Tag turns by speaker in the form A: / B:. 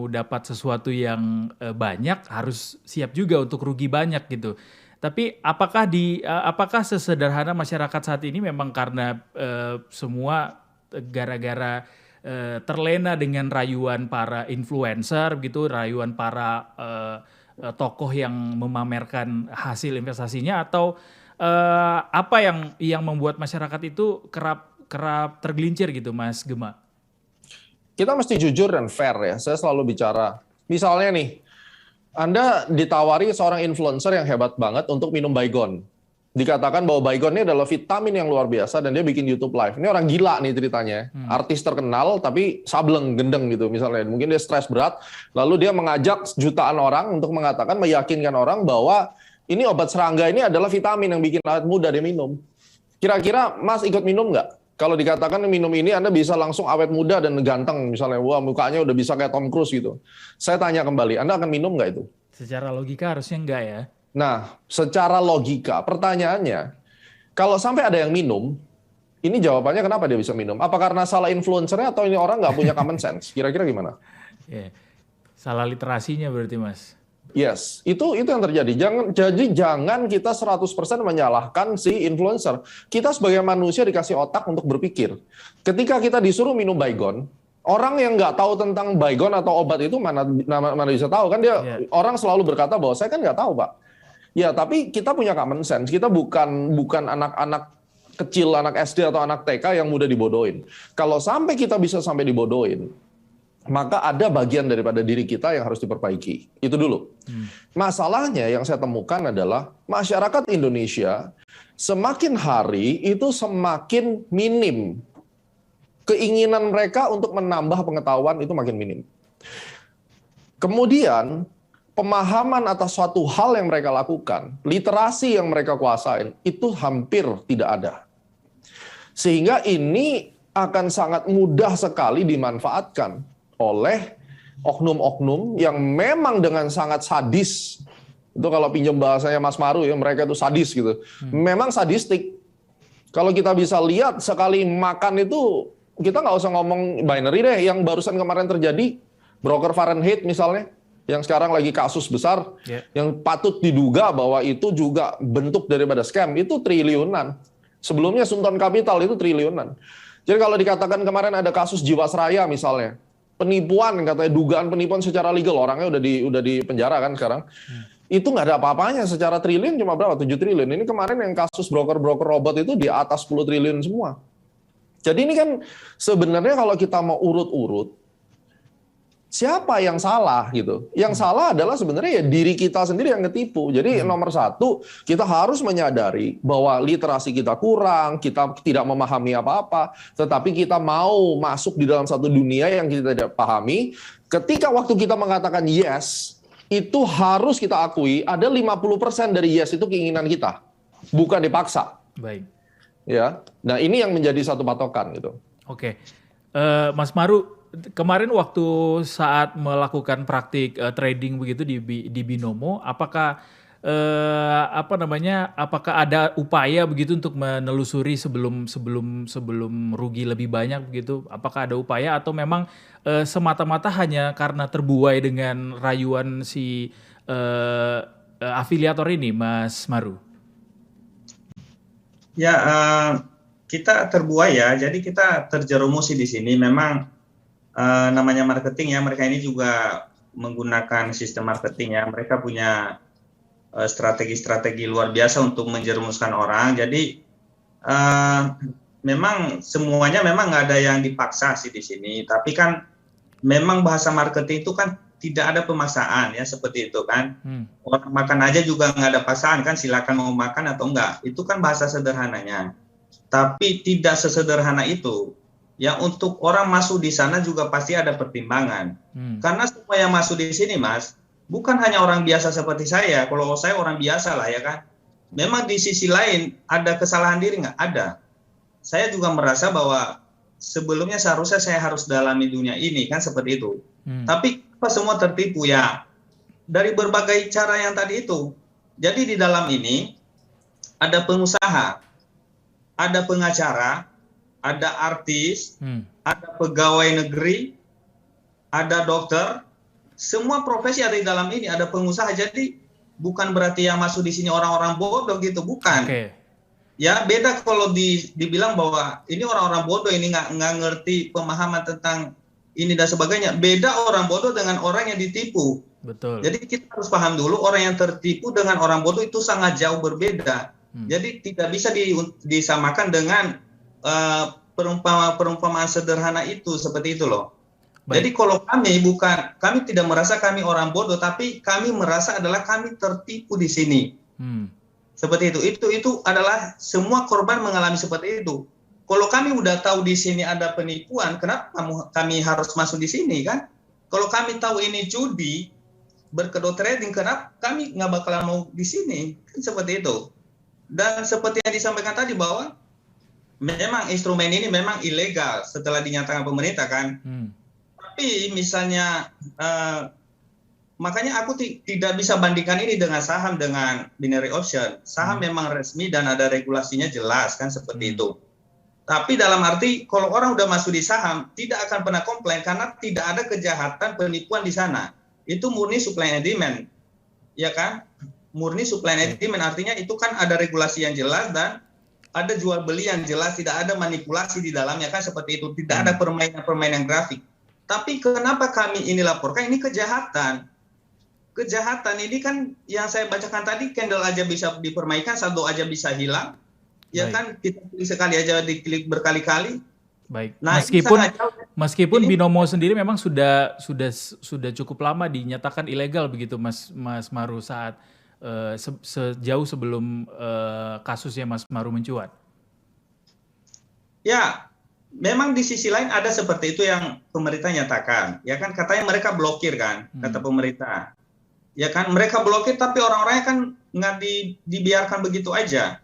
A: mau dapat sesuatu yang banyak harus siap juga untuk rugi banyak gitu. Tapi apakah sesederhana masyarakat saat ini memang karena semua gara-gara terlena dengan rayuan para influencer gitu, rayuan para tokoh yang memamerkan hasil investasinya, atau apa yang membuat masyarakat itu kerap tergelincir gitu, Mas Gema?
B: Kita mesti jujur dan fair ya. Saya selalu bicara. Misalnya nih, Anda ditawari seorang influencer yang hebat banget untuk minum Baygon. Dikatakan bahwa Baygon ini adalah vitamin yang luar biasa dan dia bikin YouTube live. Ini orang gila nih ceritanya. Artis terkenal tapi sableng, gendeng gitu misalnya. Mungkin dia stres berat, lalu dia mengajak jutaan orang untuk mengatakan, meyakinkan orang bahwa ini obat serangga ini adalah vitamin yang bikin awet muda, dia minum. Kira-kira Mas ikut minum nggak? Kalau dikatakan minum ini Anda bisa langsung awet muda dan ganteng, misalnya, wah mukanya udah bisa kayak Tom Cruise gitu. Saya tanya kembali, Anda akan minum nggak itu?
A: Secara logika harusnya enggak ya.
B: Nah, secara logika, pertanyaannya, kalau sampai ada yang minum, ini jawabannya kenapa dia bisa minum? Apa karena salah influencernya atau ini orang nggak punya common sense? Kira-kira gimana?
A: Yeah. Salah literasinya berarti, Mas.
B: Yes, itu yang terjadi. Jangan kita 100% menyalahkan si influencer. Kita sebagai manusia dikasih otak untuk berpikir. Ketika kita disuruh minum Baygon, orang yang nggak tahu tentang Baygon atau obat itu mana bisa tahu kan dia. Orang selalu berkata bahwa saya kan nggak tahu, Pak. Ya, tapi kita punya common sense. Kita bukan anak-anak kecil, anak SD atau anak TK yang mudah dibodohin. Kalau sampai kita bisa sampai dibodohin, maka ada bagian daripada diri kita yang harus diperbaiki. Itu dulu. Masalahnya yang saya temukan adalah masyarakat Indonesia semakin hari itu semakin minim. Keinginan mereka untuk menambah pengetahuan itu makin minim. Kemudian pemahaman atas suatu hal yang mereka lakukan, literasi yang mereka kuasain, itu hampir tidak ada. Sehingga ini akan sangat mudah sekali dimanfaatkan oleh oknum-oknum yang memang dengan sangat sadis. Itu kalau pinjam bahasanya Mas Maru ya, mereka itu sadis gitu. Memang sadistik. Kalau kita bisa lihat sekali makan itu, kita nggak usah ngomong binary deh, yang barusan kemarin terjadi, broker Fahrenheit misalnya, yang sekarang lagi kasus besar, yang patut diduga bahwa itu juga bentuk daripada scam, itu triliunan. Sebelumnya Sultan Capital itu triliunan. Jadi kalau dikatakan kemarin ada kasus Jiwasraya misalnya, penipuan, katanya dugaan penipuan secara legal, orangnya udah di penjara kan sekarang, itu nggak ada apa-apanya, secara triliun cuma berapa? 7 triliun. Ini kemarin yang kasus broker-broker robot itu di atas 10 triliun semua. Jadi ini kan sebenarnya kalau kita mau urut-urut, siapa yang salah gitu? Yang salah adalah sebenarnya ya diri kita sendiri yang ketipu. Jadi nomor satu, kita harus menyadari bahwa literasi kita kurang, kita tidak memahami apa-apa, tetapi kita mau masuk di dalam satu dunia yang kita tidak pahami. Ketika waktu kita mengatakan yes, itu harus kita akui ada 50% dari yes itu keinginan kita, bukan dipaksa.
A: Baik.
B: Ya, nah ini yang menjadi satu patokan gitu.
A: Oke, Mas Maru, kemarin waktu saat melakukan praktik trading begitu di Binomo, apakah apakah ada upaya begitu untuk menelusuri sebelum rugi lebih banyak begitu? Apakah ada upaya atau memang semata-mata hanya karena terbuai dengan rayuan si afiliator ini, Mas Maru?
C: Ya, kita terbuai ya, jadi kita terjerumus di sini. Memang namanya marketing ya, mereka ini juga menggunakan sistem marketing ya. Mereka punya strategi-strategi luar biasa untuk menjerumuskan orang. Jadi memang semuanya memang nggak ada yang dipaksa sih di sini. Tapi kan memang bahasa marketing itu kan tidak ada pemaksaan ya, seperti itu kan. Orang makan aja juga nggak ada paksaan kan, silakan mau makan atau enggak. Itu kan bahasa sederhananya. Tapi tidak sesederhana itu. Yang untuk orang masuk di sana juga pasti ada pertimbangan. Karena semua yang masuk di sini, Mas, bukan hanya orang biasa seperti saya. Kalau saya orang biasa lah ya kan. Memang di sisi lain ada kesalahan diri nggak? Ada. Saya juga merasa bahwa sebelumnya seharusnya saya harus dalami dunia ini kan, seperti itu. Tapi apa semua tertipu ya? Dari berbagai cara yang tadi itu. Jadi di dalam ini ada pengusaha, ada pengacara, ada artis, ada pegawai negeri, ada dokter, semua profesi ada di dalam ini, ada pengusaha. Jadi bukan berarti yang masuk di sini orang-orang bodoh gitu, bukan. Ya beda kalau dibilang bahwa ini orang-orang bodoh, ini nggak ngerti pemahaman tentang ini dan sebagainya. Beda orang bodoh dengan orang yang ditipu.
A: Betul.
C: Jadi kita harus paham dulu, orang yang tertipu dengan orang bodoh itu sangat jauh berbeda. Jadi tidak bisa disamakan dengan perumpamaan sederhana itu, seperti itu loh. Baik. Jadi kalau kami tidak merasa kami orang bodoh, tapi kami merasa adalah kami tertipu di sini. Seperti itu. Itu adalah semua korban mengalami seperti itu. Kalau kami udah tahu di sini ada penipuan, kenapa kami harus masuk di sini kan? Kalau kami tahu ini judi, berkedok trading, kenapa kami nggak bakalan mau di sini? Kan seperti itu. Dan seperti yang disampaikan tadi bahwa memang instrumen ini memang ilegal setelah dinyatakan pemerintah kan. Tapi misalnya makanya aku tidak bisa bandingkan ini dengan saham, dengan binary option. Saham memang resmi dan ada regulasinya jelas kan, seperti itu. Tapi dalam arti kalau orang udah masuk di saham tidak akan pernah komplain karena tidak ada kejahatan penipuan di sana. Itu murni supply and demand. Ya kan? Murni supply and demand artinya itu kan ada regulasi yang jelas dan ada jual beli yang jelas, tidak ada manipulasi di dalamnya kan, seperti itu. Tidak ada permainan grafik. Tapi kenapa kami ini laporkan? Ini kejahatan. Kejahatan ini kan yang saya bacakan tadi, candle aja bisa dipermainkan, saldo aja bisa hilang. Ya kan, kita klik sekali aja, diklik berkali-kali.
A: Baik. Nah, meskipun Binomo sendiri memang sudah cukup lama dinyatakan ilegal begitu, Mas Maru, saat sejauh sebelum kasusnya Mas Maru mencuat. Ya, memang di sisi lain ada seperti itu yang pemerintah nyatakan. Ya kan, katanya mereka blokir kan, kata pemerintah. Ya kan, mereka blokir tapi orang-orangnya kan nggak dibiarkan begitu aja.